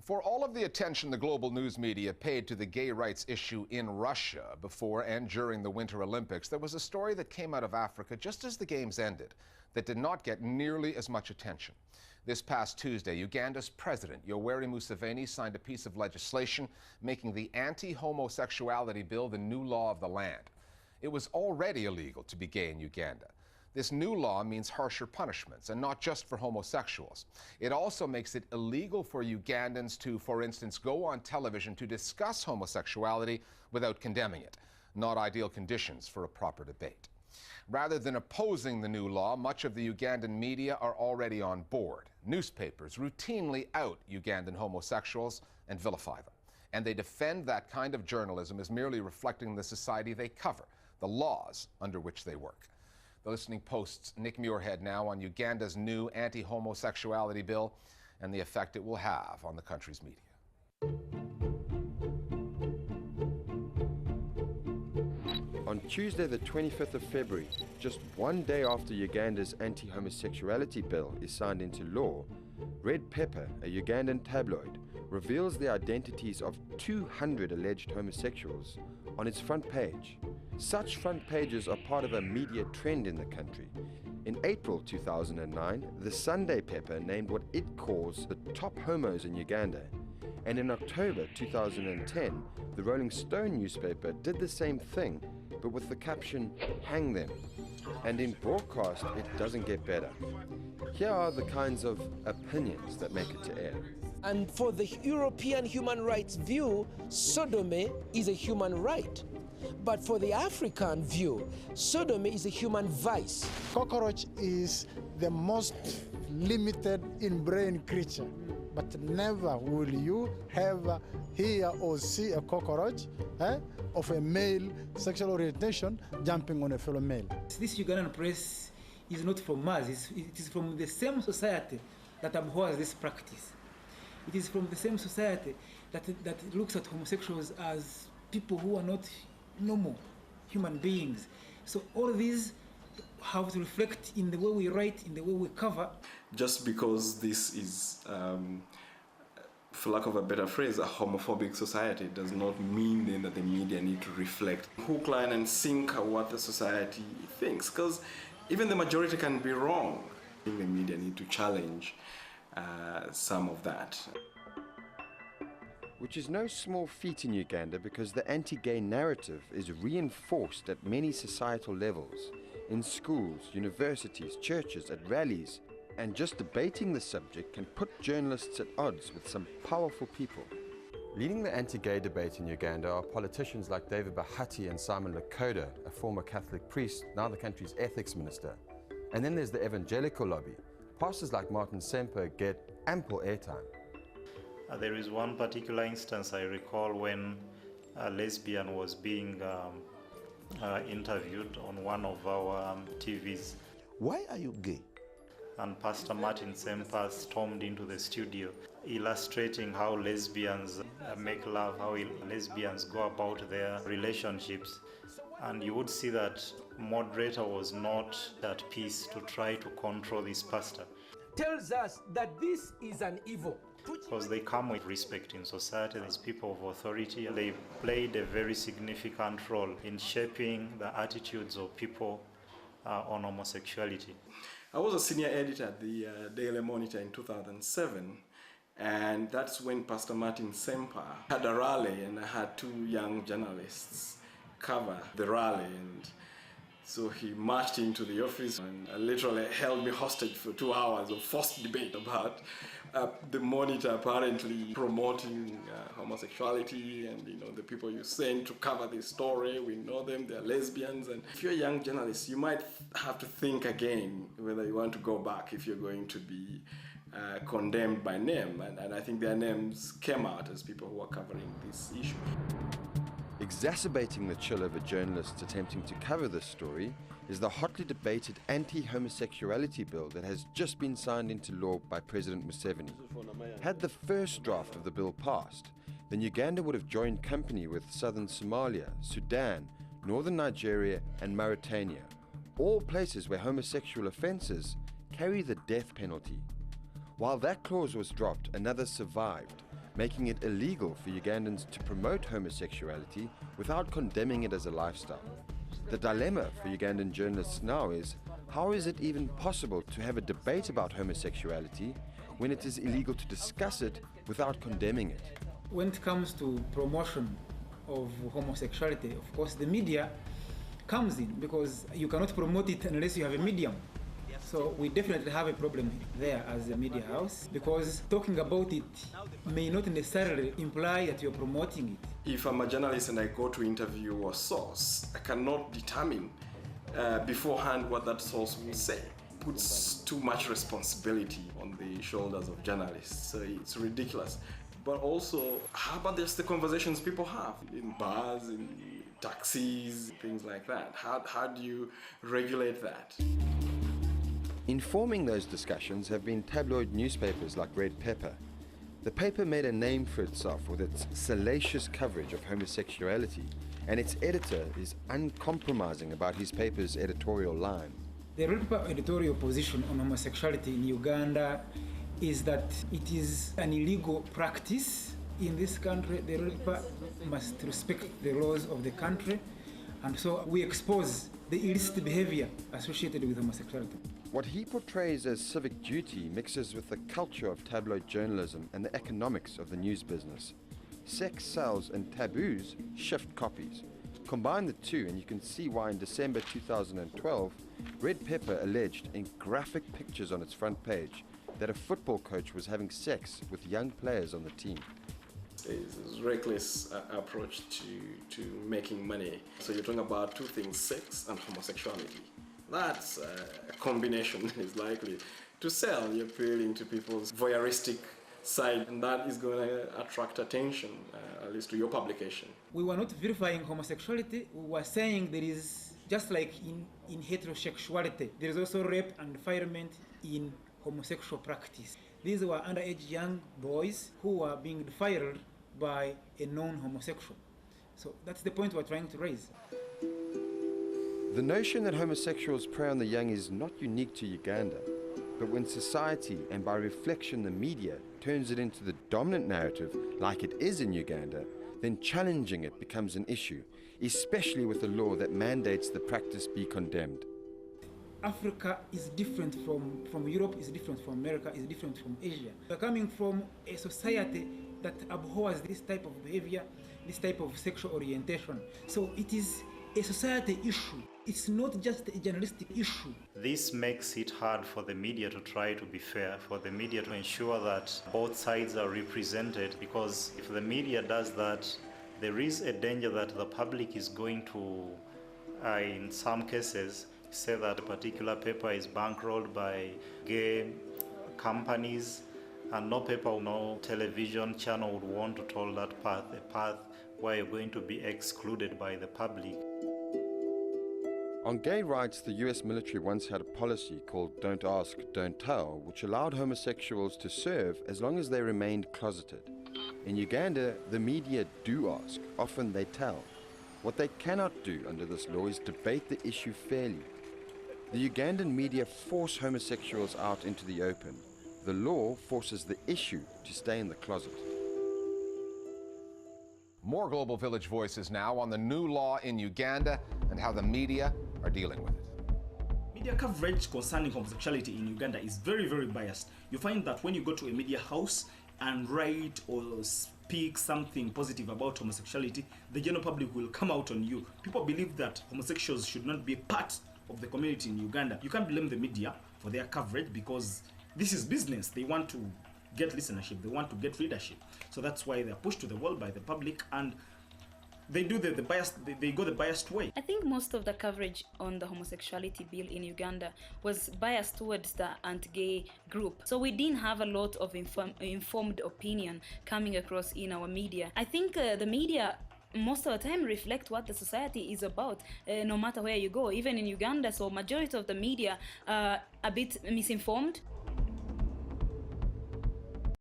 For all of the attention the global news media paid to the gay rights issue in Russia before and during the Winter Olympics, there was a story that came out of Africa just as the Games ended that did not get nearly as much attention. This past Tuesday, Uganda's president, Yoweri Museveni, signed a piece of legislation making the anti-homosexuality bill the new law of the land. It was already illegal to be gay in Uganda. This new law means harsher punishments, and not just for homosexuals. It also makes it illegal for Ugandans to, for instance, go on television to discuss homosexuality without condemning it. Not ideal conditions for a proper debate. Rather than opposing the new law, much of the Ugandan media are already on board. Newspapers routinely out Ugandan homosexuals and vilify them. And they defend that kind of journalism as merely reflecting the society they cover, the laws under which they work. The Listening Post's Nick Muirhead now on Uganda's new anti-homosexuality bill and the effect it will have on the country's media. On Tuesday, the 25th of February, just one day after Uganda's anti-homosexuality bill is signed into law, Red Pepper, a Ugandan tabloid, reveals the identities of 200 alleged homosexuals on its front page. Such front pages are part of a media trend in the country. In April 2009, the Sunday Paper named what it calls the top homos in Uganda. And in October 2010, the Rolling Stone newspaper did the same thing, but with the caption, "Hang them." And in broadcast, it doesn't get better. Here are the kinds of opinions that make it to air. And for the European human rights view, sodomy is a human right. But for the African view, sodomy is a human vice. Cockroach is the most limited in brain creature, but never will you have hear or see a cockroach of a male sexual orientation jumping on a fellow male. This Ugandan press is not from us, it is from the same society that abhors this practice. It is from the same society that looks at homosexuals as people who are not normal human beings. So all these have to reflect in the way we write, in the way we cover. Just because this is, for lack of a better phrase, a homophobic society does not mean then that the media need to reflect hook, line and sinker what the society thinks, because even the majority can be wrong. I think the media need to challenge some of that. Which is no small feat in Uganda because the anti-gay narrative is reinforced at many societal levels, in schools, universities, churches, at rallies, and just debating the subject can put journalists at odds with some powerful people. Leading the anti-gay debate in Uganda are politicians like David Bahati and Simon Lakoda, a former Catholic priest, now the country's ethics minister. And then there's the evangelical lobby. Pastors like Martin Semper get ample airtime. There is one particular instance I recall when a lesbian was being interviewed on one of our TVs. Why are you gay? And Pastor Martin Semper stormed into the studio, illustrating how lesbians make love, how lesbians go about their relationships. And you would see that moderator was not at peace to try to control this pastor. Tells us that this is an evil. Because they come with respect in society, these people of authority. They played a very significant role in shaping the attitudes of people on homosexuality. I was a senior editor at the Daily Monitor in 2007, and that's when Pastor Martin Semper had a rally, and I had two young journalists cover the rally. And so he marched into the office and literally held me hostage for 2 hours of forced debate about the Monitor apparently promoting homosexuality, and the people you send to cover this story, we know them, they're lesbians. And if you're a young journalist, you might have to think again whether you want to go back if you're going to be condemned by name. And I think their names came out as people who are covering this issue. Exacerbating the chill over journalists attempting to cover this story is the hotly debated anti-homosexuality bill that has just been signed into law by President Museveni. Had the first draft of the bill passed, then Uganda would have joined company with southern Somalia, Sudan, northern Nigeria and Mauritania, all places where homosexual offences carry the death penalty. While that clause was dropped, another survived, making it illegal for Ugandans to promote homosexuality without condemning it as a lifestyle. The dilemma for Ugandan journalists now is, how is it even possible to have a debate about homosexuality when it is illegal to discuss it without condemning it? When it comes to promotion of homosexuality, of course, the media comes in because you cannot promote it unless you have a medium. So we definitely have a problem there as a media house, because talking about it may not necessarily imply that you're promoting it. If I'm a journalist and I go to interview a source, I cannot determine beforehand what that source will say. It puts too much responsibility on the shoulders of journalists. So it's ridiculous. But also, how about just the conversations people have in bars, in taxis, things like that? How do you regulate that? Informing those discussions have been tabloid newspapers like Red Pepper. The paper made a name for itself with its salacious coverage of homosexuality, and its editor is uncompromising about his paper's editorial line. The Red Pepper editorial position on homosexuality in Uganda is that it is an illegal practice in this country. The Red Pepper must respect the laws of the country, and so we expose the illicit behavior associated with homosexuality. What he portrays as civic duty mixes with the culture of tabloid journalism and the economics of the news business. Sex sells and taboos shift copies. Combine the two and you can see why in December 2012, Red Pepper alleged in graphic pictures on its front page that a football coach was having sex with young players on the team. It's a reckless approach to making money. So you're talking about two things, sex and homosexuality. That's a combination is likely to sell. You're appealing to people's voyeuristic side, and that is going to attract attention, at least to your publication. We were not verifying homosexuality. We were saying there is, just like in heterosexuality, there is also rape and defilement in homosexual practice. These were underage young boys who were being defiled by a known homosexual. So that's the point we're trying to raise. The notion that homosexuals prey on the young is not unique to Uganda, but when society, and by reflection the media, turns it into the dominant narrative like it is in Uganda, then challenging it becomes an issue, especially with a law that mandates the practice be condemned. Africa is different from Europe, is different from America, is different from Asia. We're coming from a society that abhors this type of behavior, this type of sexual orientation. So it is a society issue. It's not just a journalistic issue. This makes it hard for the media to try to be fair, for the media to ensure that both sides are represented, because if the media does that, there is a danger that the public is going to, in some cases, say that a particular paper is bankrolled by gay companies, and no paper or no television channel would want to tell that path, a path where you're going to be excluded by the public. On gay rights, the US military once had a policy called Don't Ask, Don't Tell, which allowed homosexuals to serve as long as they remained closeted. In Uganda, the media do ask, often they tell. What they cannot do under this law is debate the issue fairly. The Ugandan media force homosexuals out into the open. The law forces the issue to stay in the closet. More Global Village voices now on the new law in Uganda and how the media are dealing with it. Media coverage concerning homosexuality in Uganda is very, very biased. You find that when you go to a media house and write or speak something positive about homosexuality, the general public will come out on you. People believe that homosexuals should not be a part of the community in Uganda. You can't blame the media for their coverage because this is business. They want to get listenership, they want to get readership. So that's why they're pushed to the wall by the public, and they do the go the biased way. I think most of the coverage on the homosexuality bill in Uganda was biased towards the anti-gay group. So we didn't have a lot of informed opinion coming across in our media. I think the media most of the time reflect what the society is about, no matter where you go, even in Uganda. So majority of the media are a bit misinformed.